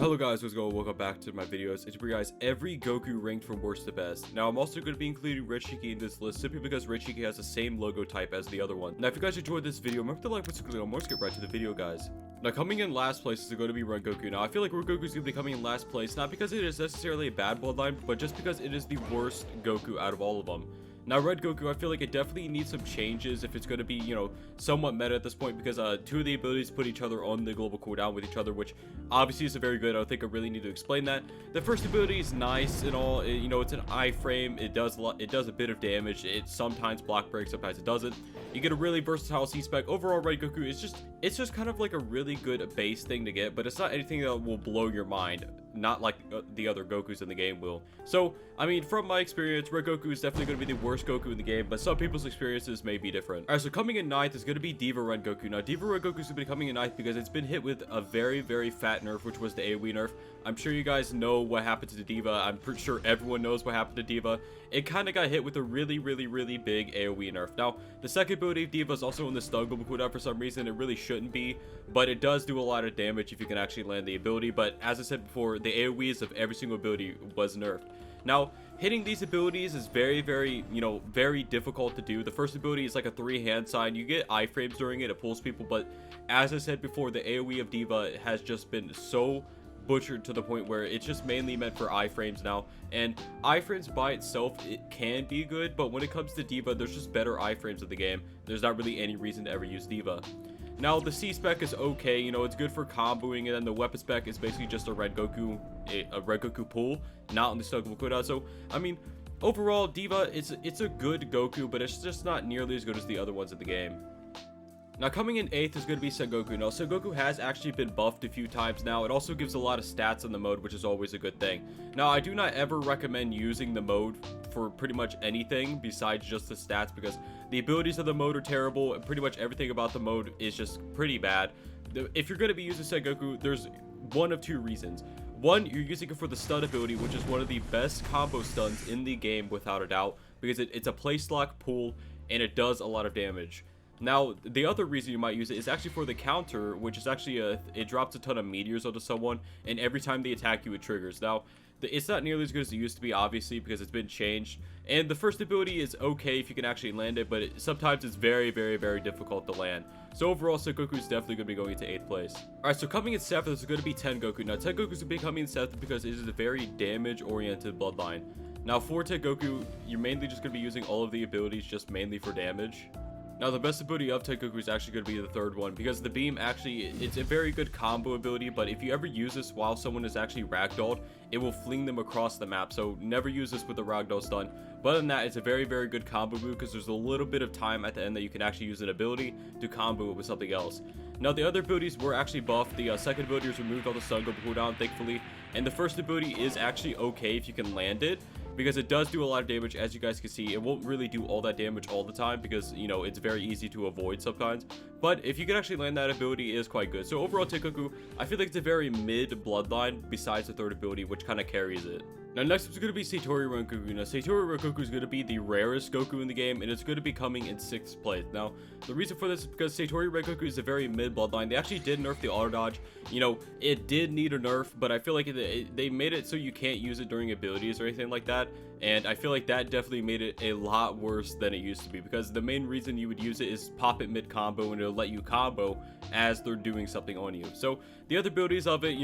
Hello guys, what's going on? Welcome back to my videos. It's for you guys every Goku ranked from worst to best. Now I'm also going to be including Red Shiki in this list simply because Red Shiki has the same logo type as the other one. Now if you guys enjoyed this video, remember to like what's going on. Let's get right to the video, guys. Now coming in last place is going to be Rengoku. Now I feel like Rengoku is going to be coming in last place, not because it is necessarily a bad bloodline, but just because it is the worst Goku out of all of them. Now Red Goku, I feel like it definitely needs some changes if it's going to be, somewhat meta at this point, because two of the abilities put each other on the global cooldown with each other, which obviously is very good. I don't think I really need to explain that. The first ability is nice and all, it's an iframe. It does a bit of damage. It sometimes block breaks, sometimes it doesn't. You get a really versatile C-spec. Overall, Red Goku is just kind of like a really good base thing to get, but it's not anything that will blow your mind, not like the other Gokus in the game will. So, I mean, from my experience, Red Goku is definitely going to be the worst Goku in the game, but some people's experiences may be different. Alright, so coming in 9th is going to be Diva Red Goku. Now, Diva Red Goku is going to be coming in 9th because it's been hit with a very, very fat nerf, which was the AoE nerf. I'm sure you guys know what happened to Diva. I'm pretty sure everyone knows what happened to Diva. It kind of got hit with a really, really, really big AoE nerf. Now, the second ability of Diva is also in the stun global cooldown for some reason. It really shouldn't be, but it does do a lot of damage if you can actually land the ability. But as I said before, the AoEs of every single ability was nerfed. Now, hitting these abilities is very, very, very difficult to do. The first ability is like a 3-hand sign. You get iframes during it. It pulls people, but as I said before, the AoE of Diva has just been so butchered to the point where it's just mainly meant for iframes now. And iframes by itself, it can be good, but when it comes to Diva, there's just better iframes in the game. There's not really any reason to ever use Diva. Now, the C-spec is okay, it's good for comboing, and then the weapon spec is basically just a Red Goku pull, not on the stun global cooldown. So, I mean, overall, Diva, it's a good Goku, but it's just not nearly as good as the other ones in the game. Now, coming in 8th is going to be Sengoku. Now, Sengoku has actually been buffed a few times now. It also gives a lot of stats in the mode, which is always a good thing. Now, I do not ever recommend using the mode for pretty much anything besides just the stats, because the abilities of the mode are terrible, and pretty much everything about the mode is just pretty bad. If you're going to be using Sengoku, there's one of two reasons. One, you're using it for the stun ability, which is one of the best combo stuns in the game, without a doubt, because it's a place lock pull, and it does a lot of damage. Now, the other reason you might use it is actually for the counter, which is actually it drops a ton of meteors onto someone, and every time they attack you, it triggers. Now, it's not nearly as good as it used to be, obviously, because it's been changed. And the first ability is okay if you can actually land it, but sometimes it's very, very, very difficult to land. So overall, Sengoku is definitely going to be going into 8th place. Alright, so coming in 7th is going to be Tengoku. Now, Tengoku is going to be coming in 7th because it is a very damage-oriented bloodline. Now, for Tengoku, you're mainly just going to be using all of the abilities just mainly for damage. Now, the best ability of Tengoku is actually going to be the third one, because the beam actually, it's a very good combo ability, but if you ever use this while someone is actually ragdolled, it will fling them across the map, so never use this with the ragdoll stun. But other than that, it's a very, very good combo move, because there's a little bit of time at the end that you can actually use an ability to combo it with something else. Now, the other abilities were actually buffed. The second ability was removed on the stun global cooldown, thankfully, and the first ability is actually okay if you can land it, because it does do a lot of damage. As you guys can see, it won't really do all that damage all the time, because it's very easy to avoid sometimes, but if you can actually land that ability, it is quite good. So overall, Tengoku, I feel like it's a very mid bloodline besides the third ability, which kind of carries it. Now, next is going to be Satori Rengoku. Now, Satori Rengoku is going to be the rarest Goku in the game, and it's going to be coming in 6th place. Now, the reason for this is because Satori Rengoku is a very mid bloodline. They actually did nerf the auto dodge. It did need a nerf, but I feel like they made it so you can't use it during abilities or anything like that. And I feel like that definitely made it a lot worse than it used to be, because the main reason you would use it is pop it mid combo, and it'll let you combo as they're doing something on you. So the other abilities of it,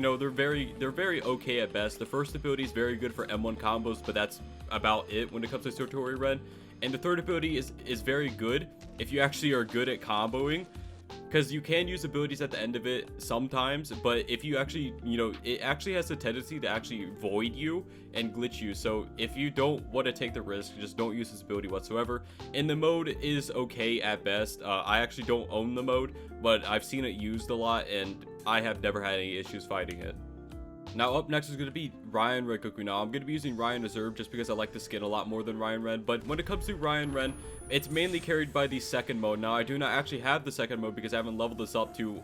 they're very okay at best. The first ability is very good for M1 combos, but that's about it when it comes to Satori Ren. And the third ability is very good if you actually are good at comboing, because you can use abilities at the end of it sometimes, but if you actually, it actually has a tendency to actually void you and glitch you. So if you don't want to take the risk, just don't use this ability whatsoever. And the mode is okay at best. I actually don't own the mode, but I've seen it used a lot, and I have never had any issues fighting it. Now, up next is going to be Ryan Rengoku. Now, I'm going to be using Ryan Reserve just because I like the skin a lot more than Ryan Ren. But when it comes to Ryan Ren, it's mainly carried by the second mode. Now, I do not actually have the second mode because I haven't leveled this up to,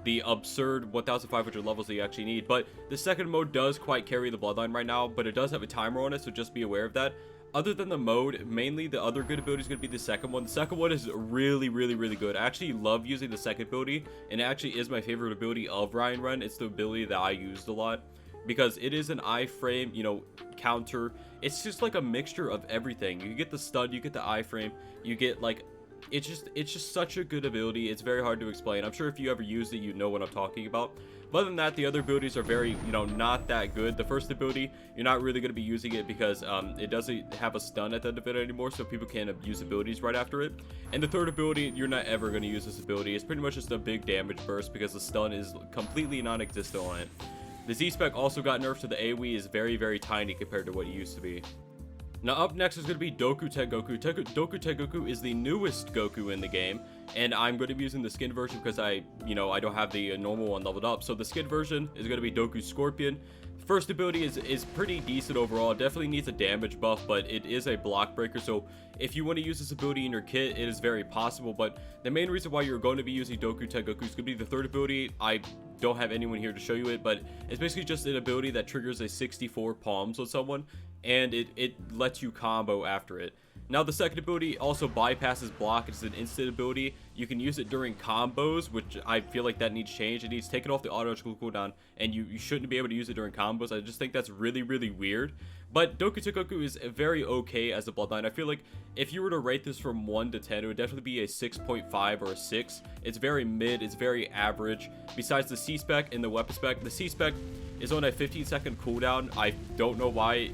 the absurd 1,500 levels that you actually need. But the second mode does quite carry the bloodline right now, but it does have a timer on it, so just be aware of that. Other than the mode, mainly the other good ability is going to be the second one. The second one is really good. I actually love using the second ability, and it actually is my favorite ability of Ryan Run. It's the ability that I used a lot because it is an iframe, you know, counter. It's just like a mixture of everything. You get the stun, you get the iframe, you get like, it's just such a good ability. It's very hard to explain. I'm sure if you ever used it, you know what I'm talking about. But other than that, the other abilities are very, you know, not that good. The first ability, you're not really going to be using it because it doesn't have a stun at the end of it anymore, so people can't use abilities right after it. And the third ability, you're not ever going to use this ability. It's pretty much just a big damage burst because the stun is completely non-existent on it. The Z-Spec also got nerfed, so the AoE is very tiny compared to what it used to be. Now up next is going to be Doku Tengoku. Doku Tengoku is the newest Goku in the game, and I'm going to be using the skin version because I don't have the normal one leveled up. So the skin version is going to be Doku Scorpion. First ability is pretty decent overall. It definitely needs a damage buff, but it is a block breaker, so if you want to use this ability in your kit, it is very possible. But the main reason why you're going to be using Doku Tengoku is going to be the third ability. I don't have anyone here to show you it, but it's basically just an ability that triggers a 64 palms on someone, and it lets you combo after it. Now the second ability also bypasses block. It's an instant ability. You can use it during combos, which I feel like that needs change. It needs taken off the auto cooldown, and you shouldn't be able to use it during combos. I just think that's really weird. But Doku Tengoku is very okay as a bloodline. I feel like if you were to rate this from 1 to 10, it would definitely be a 6.5 or a 6. It's very mid, it's very average. Besides the C-Spec and the weapon spec, the C-Spec is on a 15-second cooldown. I don't know why.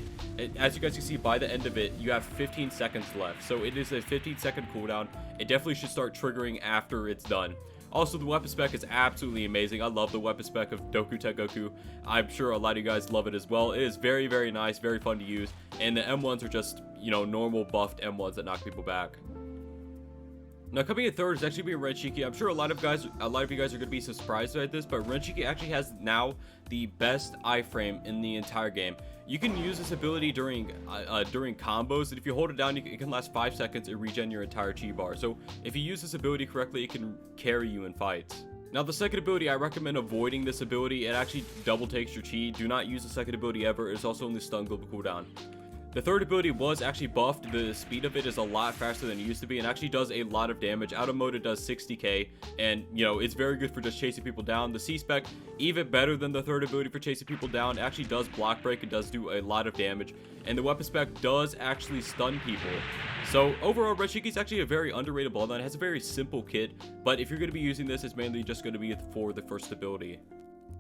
As you guys can see, by the end of it, you have 15 seconds left. So it is a 15-second cooldown. It definitely should start triggering after it's done. Also, the weapon spec is absolutely amazing. I love the weapon spec of Doku Tengoku. I'm sure a lot of you guys love it as well. It is very nice, very fun to use. And the M1s are just, you know, normal buffed M1s that knock people back. Now coming in third is actually being Renshiki. I'm sure a lot of you guys are going to be surprised by this, but Renshiki actually has now the best iframe in the entire game. You can use this ability during combos, and if you hold it down, it can last 5 seconds and regen your entire chi bar. So if you use this ability correctly, it can carry you in fights. Now the second ability, I recommend avoiding this ability. It actually double takes your chi. Do not use the second ability ever. It's also only stun global cooldown. The third ability was actually buffed. The speed of it is a lot faster than it used to be and actually does a lot of damage. Out of mode, it does 60k, and you know, it's very good for just chasing people down. The C-Spec, even better than the third ability for chasing people down. It actually does block break. It does do a lot of damage, and the weapon spec does actually stun people. So overall, Renshiki is actually a very underrated bloodline. It has a very simple kit, but if you're going to be using this, it's mainly just going to be for the first ability.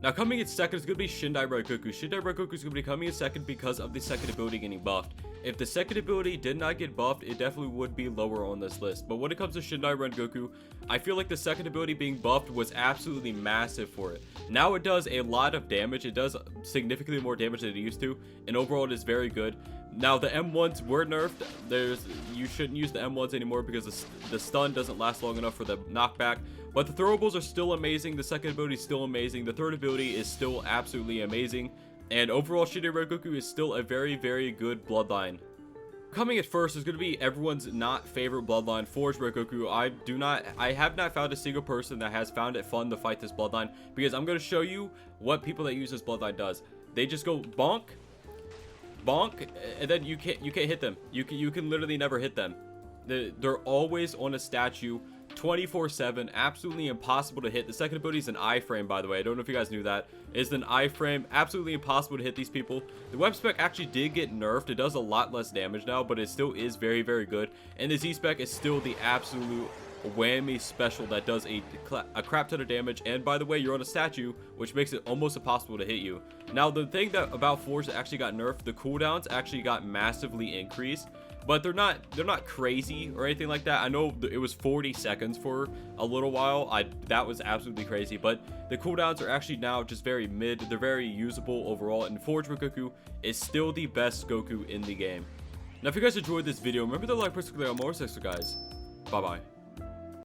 Now coming in second is going to be Shindai Rengoku. Shindai Rengoku is going to be coming in second because of the second ability getting buffed. If the second ability did not get buffed, it definitely would be lower on this list. But when it comes to Shindai Rengoku, I feel like the second ability being buffed was absolutely massive for it. Now it does a lot of damage. It does significantly more damage than it used to, and overall it is very good. Now the M1s were nerfed. You shouldn't use the M1s anymore because the stun doesn't last long enough for the knockback. But the throwables are still amazing. The second ability is still amazing. The third ability is still absolutely amazing. And overall, Shindai Rengoku is still a very good bloodline. Coming at first is going to be everyone's not favorite bloodline, Forge Rengoku. I have not found a single person that has found it fun to fight this bloodline, because I'm going to show you what people that use this bloodline does. They just go bonk, bonk, and then you can't hit them. You can literally never hit them. They're always on a statue 24/7, absolutely impossible to hit. The second ability is an iframe, by the way. I don't know if you guys knew that. It's an iframe, absolutely impossible to hit these people. The web spec actually did get nerfed. It does a lot less damage now, but it still is very good. And the Z spec is still the absolute whammy special that does a crap ton of damage. And by the way, you're on a statue, which makes it almost impossible to hit you. Now the thing about Forge that actually got nerfed, the cooldowns actually got massively increased, but they're not crazy or anything like that. I know it was 40 seconds for a little while. That was absolutely crazy, but the cooldowns are actually now just very mid. They're very usable overall, and Forge Rengoku is still the best Goku in the game. Now if you guys enjoyed this video, remember to like, click on more, guys. Bye bye.